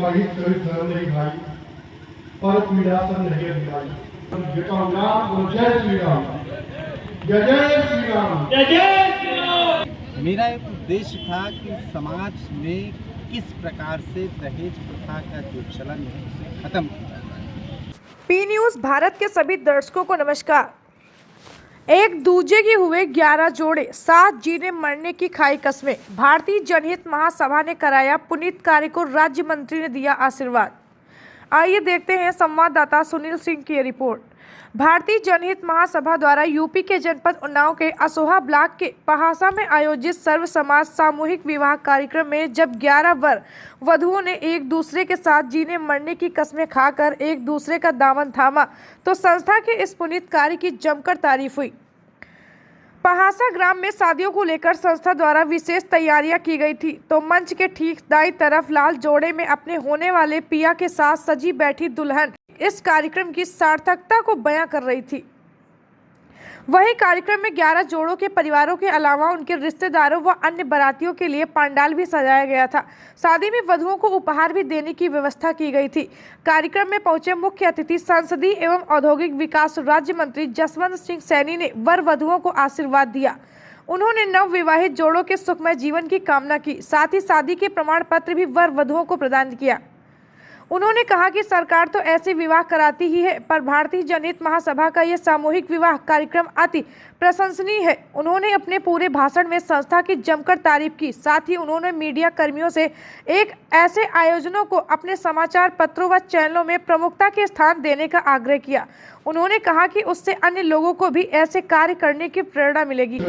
परहित सहित धर्म नहीं भाई, पर पीड़ा सब नहीं भाई। जय श्री राम, जय जय श्री राम, जय जय श्री राम। मेरा एक उद्देश्य था कि समाज में किस प्रकार से दहेज प्रथा का जो चलन है उसे खत्म किया जाए। पी न्यूज़ भारत के सभी दर्शकों को नमस्कार। एक दूजे के हुए 11 जोड़े, 7 जीने मरने की खाई कस्में। भारतीय जनहित महासभा ने कराया पुनीत कार्य को, राज्य मंत्री ने दिया आशीर्वाद। आइए देखते हैं संवाददाता सुनील सिंह की रिपोर्ट। भारतीय जनहित महासभा द्वारा यूपी के जनपद उन्नाव के असोहा ब्लॉक के पहासा में आयोजित सर्व समाज सामूहिक विवाह कार्यक्रम में जब 11 वर वधुओं ने एक दूसरे के साथ जीने मरने की कस्में खाकर एक दूसरे का दामन थामा तो संस्था के इस पुनीत कार्य की जमकर तारीफ हुई। पहासा ग्राम में शादियों को लेकर संस्था द्वारा विशेष तैयारियां की गई थी, तो मंच के ठीक दाईं तरफ लाल जोड़े में अपने होने वाले पिया के साथ सजी बैठी दुल्हन इस कार्यक्रम की सार्थकता को बयां कर रही थी। वहीं कार्यक्रम में 11 जोड़ों के परिवारों के अलावा उनके रिश्तेदारों व अन्य बारातियों के लिए पंडाल भी सजाया गया था। शादी में वधुओं को उपहार भी देने की व्यवस्था की गई थी। कार्यक्रम में पहुंचे मुख्य अतिथि संसदीय एवं औद्योगिक विकास राज्य मंत्री जसवंत सिंह सैनी ने वर वधुओं को आशीर्वाद दिया। उन्होंने नव विवाहित जोड़ों के सुखमय जीवन की कामना की, साथ ही शादी के प्रमाण पत्र भी वर वधुओं को प्रदान किया। उन्होंने कहा कि सरकार तो ऐसे विवाह कराती ही है, पर भारतीय जनहित महासभा का यह सामूहिक विवाह कार्यक्रम अति प्रशंसनीय है। उन्होंने अपने पूरे भाषण में संस्था की जमकर तारीफ की। साथ ही उन्होंने मीडिया कर्मियों से एक ऐसे आयोजनों को अपने समाचार पत्रों व चैनलों में प्रमुखता के स्थान देने का आग्रह किया। उन्होंने कहा कि उससे अन्य लोगों को भी ऐसे कार्य करने की प्रेरणा मिलेगी।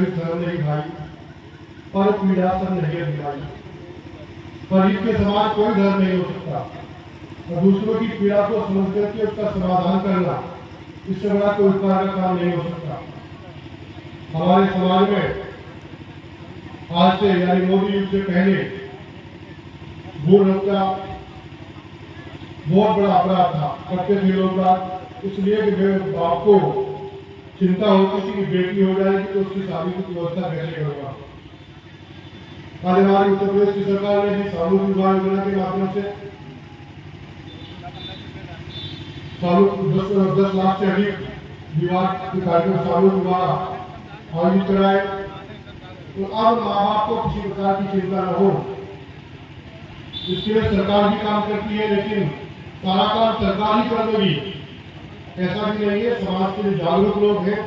और दूसरों की पीड़ा को समझ करके उसका समाधान करना, इससे बड़ा कोई उपकार का काम नहीं हो सकता। हमारे समाज में आज से यानी मोदी युग से पहले भ्रूण हत्या बहुत बड़ा अपराध था, करते थे लोग, इसलिए कि बाप को चिंता होती थी कि बेटी हो जाएगी तो उसकी शादी की व्यवस्था कैसे करूंगा। आज हमारी उत्तर प्रदेश की सरकार ने भी सामूहिक विवाह योजना के माध्यम से 10 लाख से अधिक विवाह के कार्यक्रम सामूहिक विवाह आयोजित कराए। तो अब माँ बाप को किसी प्रकार की चिंता न हो, इसके लिए सरकार भी काम करती है, लेकिन सारा काम सरकार ही कर देगी ऐसा भी नहीं है। समाज के लिए जागरूक लोग हैं।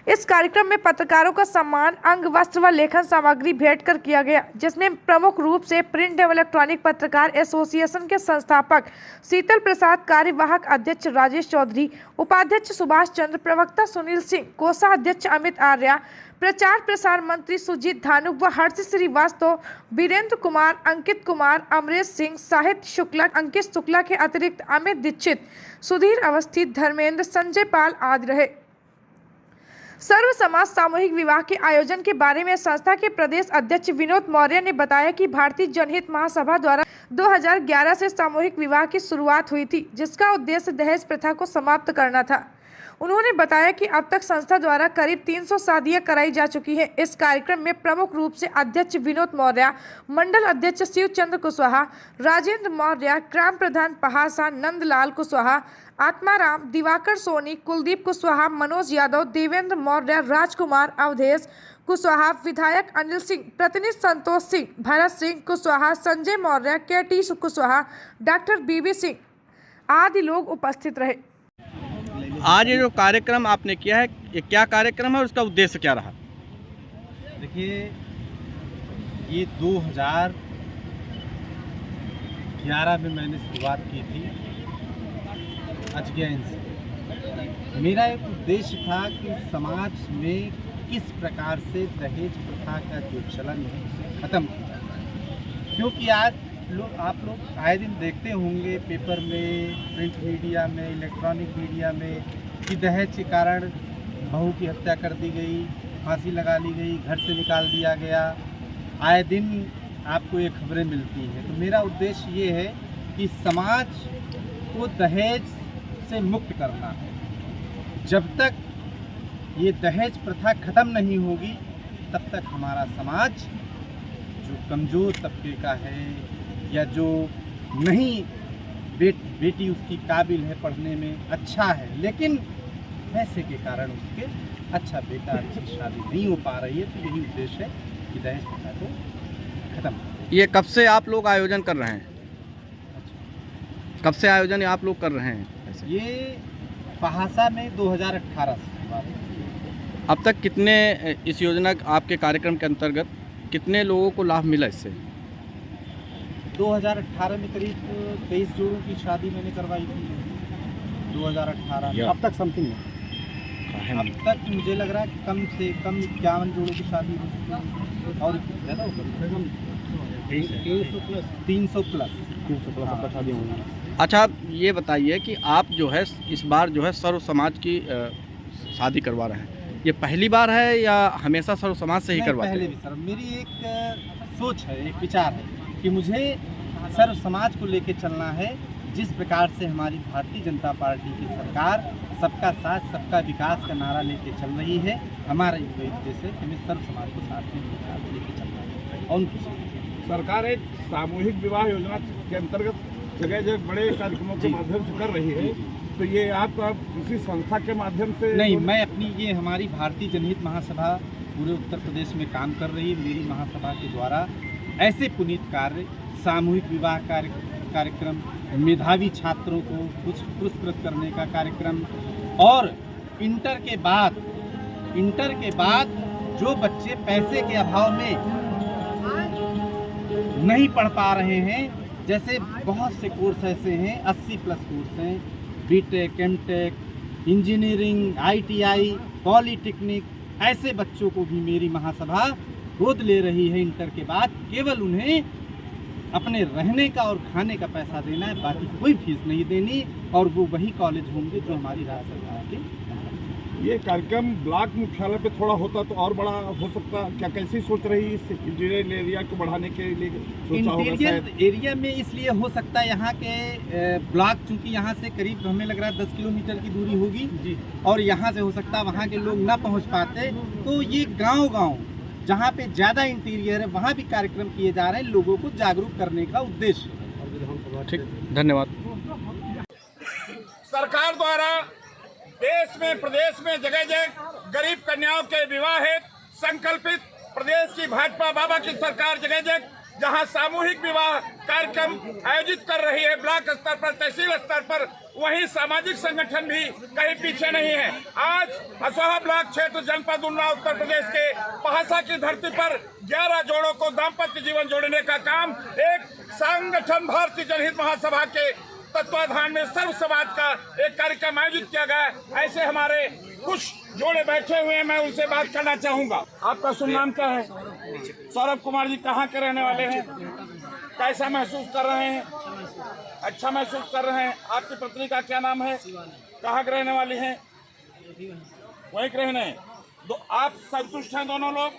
इस कार्यक्रम में पत्रकारों का सम्मान अंग वस्त्र व लेखन सामग्री भेंट कर किया गया, जिसमें प्रमुख रूप से प्रिंट एवं इलेक्ट्रॉनिक पत्रकार एसोसिएशन के संस्थापक शीतल प्रसाद, कार्यवाहक अध्यक्ष राजेश चौधरी, उपाध्यक्ष सुभाष चंद्र, प्रवक्ता सुनील सिंह, कोषाध्यक्ष अमित आर्या, प्रचार प्रसार मंत्री सुजीत धानुक व हर्ष श्रीवास्तव, वीरेंद्र कुमार, अंकित कुमार, अमरेश सिंह, साहित्य शुक्ला, अंकित शुक्ला के अतिरिक्त अमित दीक्षित, सुधीर अवस्थी, धर्मेंद्र, संजय पाल आदि रहे। सर्व समाज सामूहिक विवाह के आयोजन के बारे में संस्था के प्रदेश अध्यक्ष विनोद मौर्य ने बताया कि भारतीय जनहित महासभा द्वारा 2011 से सामूहिक विवाह की शुरुआत हुई थी, जिसका उद्देश्य दहेज प्रथा को समाप्त करना था। उन्होंने बताया कि अब तक संस्था द्वारा करीब 300 शादियां कराई जा चुकी हैं। इस कार्यक्रम में प्रमुख रूप से अध्यक्ष विनोद मौर्य, मंडल अध्यक्ष शिवचंद्र कुशवाहा, राजेंद्र मौर्य, ग्राम प्रधान पहासा नंदलाल कुशवाहा, आत्माराम, दिवाकर सोनी, कुलदीप कुशवाहा, मनोज यादव, देवेंद्र मौर्य, राजकुमार, अवधेश कुशवाहा, विधायक अनिल सिंह, प्रतिनिधि संतोष सिंह, भरत सिंह कुशवाहा, संजय मौर्य, केटी कुशवाहा, डॉक्टर बीबी सिंह आदि लोग उपस्थित रहे। आज ये जो कार्यक्रम आपने किया है, ये क्या कार्यक्रम है और उसका उद्देश्य क्या रहा? देखिए, ये 2011 में मैंने शुरुआत की थी अजगैन से। मेरा एक उद्देश्य था कि समाज में किस प्रकार से दहेज प्रथा का जो चलन है उसे ख़त्म किया जाए, क्योंकि आज आप लोग आए दिन देखते होंगे पेपर में, प्रिंट मीडिया में, इलेक्ट्रॉनिक मीडिया में कि दहेज के कारण बहू की हत्या कर दी गई, फांसी लगा ली गई, घर से निकाल दिया गया। आए दिन आपको ये खबरें मिलती हैं। तो मेरा उद्देश्य ये है कि समाज को दहेज से मुक्त करना है। जब तक ये दहेज प्रथा ख़त्म नहीं होगी तब तक हमारा समाज जो कमज़ोर तबके का है या जो नहीं बेटी उसकी काबिल है पढ़ने में, अच्छा है, लेकिन पैसे के कारण उसके अच्छा बेटा अच्छी शादी नहीं हो पा रही है। तो यही उद्देश्य है कि दहेज प्रथा को खत्म। ये कब से आप लोग आयोजन कर रहे हैं? कब से आयोजन आप लोग कर रहे हैं ऐसे? ये पहासा में 2018 से बात है। अब तक कितने इस योजना आपके कार्यक्रम के अंतर्गत कितने लोगों को लाभ मिला इससे? 2018 में करीब 23 जोड़ों की शादी मैंने करवाई थी 2018 में। अब तक समथिंग है, अब तक मुझे लग रहा है कम से कम 51 जोड़ों की शादी हो चुकी है और ज़्यादा हो गई 300 प्लस शादी होंगी। अच्छा, आप ये बताइए कि आप जो है इस बार जो है सर्व समाज की शादी करवा रहे हैं, ये पहली बार है या हमेशा सर्व समाज से ही करवाते हैं? पहले भी सर, मेरी एक सोच है, एक विचार है कि मुझे सर्व समाज को लेकर चलना है। जिस प्रकार से हमारी भारतीय जनता पार्टी की सरकार सबका साथ सबका विकास का नारा लेके चल रही है, हमारा ये उद्देश्य है कि हमें सर्व समाज को साथ में लेके चलना है। और उनकी सरकार एक सामूहिक विवाह योजना के अंतर्गत जगह जगह बड़े कार्यक्रमों के माध्यम से कर रही है, तो ये आपका किसी संस्था के माध्यम से? नहीं, मैं अपनी ये हमारी भारतीय जनहित महासभा पूरे उत्तर प्रदेश में काम कर रही है। मेरी महासभा के द्वारा ऐसे पुनीत कार्य, सामूहिक विवाह कार्यक्रम, मेधावी छात्रों को कुछ पुरस्कृत करने का कार्यक्रम, और इंटर के बाद जो बच्चे पैसे के अभाव में नहीं पढ़ पा रहे हैं, जैसे बहुत से कोर्स ऐसे हैं, 80 प्लस कोर्स हैं, BTech, MTech, engineering, ITI, polytechnic, ऐसे बच्चों को भी मेरी महासभा गोद ले रही है। इंटर के बाद केवल उन्हें अपने रहने का और खाने का पैसा देना है, बाकी कोई फीस नहीं देनी, और वो वही कॉलेज होंगे जो हमारी राज्य सरकार के। ये कार्यक्रम ब्लॉक मुख्यालय पे थोड़ा होता तो और बड़ा हो सकता, क्या कैसी सोच रही है इस इंटीरियर एरिया को बढ़ाने के लिए सोचा होगा? इंटीरियर एरिया में इसलिए हो सकता है, यहाँ के ब्लॉक चूँकि यहाँ से करीब हमें लग रहा है 10 किलोमीटर की दूरी होगी जी, और यहाँ से हो सकता है वहाँ के लोग ना पहुँच पाते, तो ये गाँव जहाँ पे ज़्यादा इंटीरियर है वहाँ भी कार्यक्रम किए जा रहे हैं, लोगों को जागरूक करने का उद्देश्य। ठीक, धन्यवाद। सरकार द्वारा देश में प्रदेश में जगह जगह गरीब कन्याओं के विवाह हेतु संकल्पित प्रदेश की भाजपा बाबा की सरकार जगह जगह जहां सामूहिक विवाह कार्यक्रम आयोजित कर रही है ब्लॉक स्तर पर, तहसील स्तर पर, वहीं सामाजिक संगठन भी कहीं पीछे नहीं है। आज असोहा ब्लॉक क्षेत्र जनपद उन्नाव उत्तर प्रदेश के पहासा की धरती पर 11 जोड़ों को दाम्पत्य जीवन जोड़ने का काम एक संगठन भारतीय जनहित महासभा के तत्वाधान में सर्व समाज का एक कार्यक्रम आयोजित किया गया। ऐसे हमारे कुछ जोड़े बैठे हुए हैं, मैं उनसे बात करना चाहूंगा। आपका शुभ नाम क्या है? सौरभ कुमार जी, कहाँ के रहने वाले हैं? कैसा महसूस कर रहे हैं? अच्छा महसूस कर रहे हैं। आपकी पत्नी का क्या नाम है? कहाँ के रहने वाली हैं? वहीं के रहने। आप संतुष्ट हैं दोनों लोग?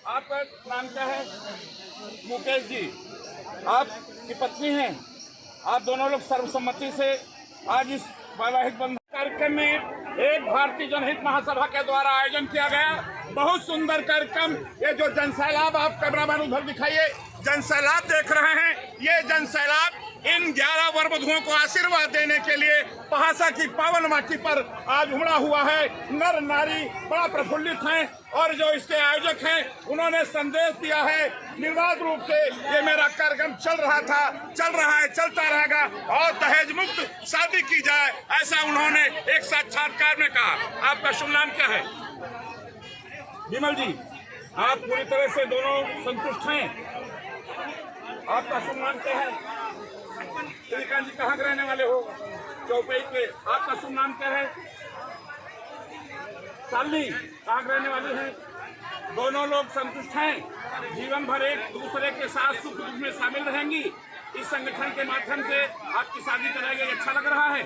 आपका नाम क्या है? मुकेश जी, आपकी पत्नी हैं। आप दोनों लोग सर्वसम्मति से आज इस वैवाहिक बंधन कार्यक्रम में एक भारतीय जनहित महासभा के द्वारा आयोजन किया गया। बहुत सुंदर कार्यक्रम। ये जो जनसैलाब, आप कैमरामैन उधर दिखाइए, जनसैलाब देख रहे हैं, ये जनसैलाब इन 11 वरवधुओं को आशीर्वाद देने के लिए पहासा की पावन माटी पर आज उमड़ा हुआ है। नर नारी बड़ा प्रफुल्लित हैं, और जो इसके आयोजक हैं उन्होंने संदेश दिया है निर्बाध रूप से ये मेरा कार्यक्रम चल रहा था, चल रहा है, चलता रहेगा, और दहेज मुक्त शादी की जाए, ऐसा उन्होंने एक साक्षात्कार में कहा। आपका शुभ नाम क्या है? विमल जी, आप पूरी तरह से दोनों संतुष्ट हैं? आपका शुभ नाम क्या है? श्रीकांत जी, कहाँ के रहने वाले हो? चौपाई के। आपका शुभ नाम क्या है? शालिनी, कहाँ के रहने वाले हैं? दोनों लोग संतुष्ट हैं, जीवन भर एक दूसरे के साथ सुख दुख में शामिल रहेंगी। इस संगठन के माध्यम से आपकी शादी कराएंगे, अच्छा लग रहा है?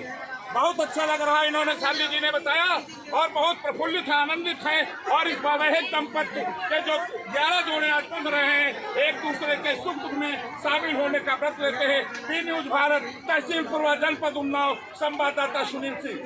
बहुत अच्छा लग रहा है, इन्होंने शालिनी जी ने बताया, और बहुत प्रफुल्लित हैं, आनंदित हैं, और इस वैवाहिक दंपत्ति के जो 11 जोड़े आज बंध रहे हैं, एक दूसरे के सुख दुख में शामिल होने का व्रत लेते हैं। बी न्यूज भारत, तहसील पूर्वा, जनपद उन्नाव, संवाददाता सुनील सिंह।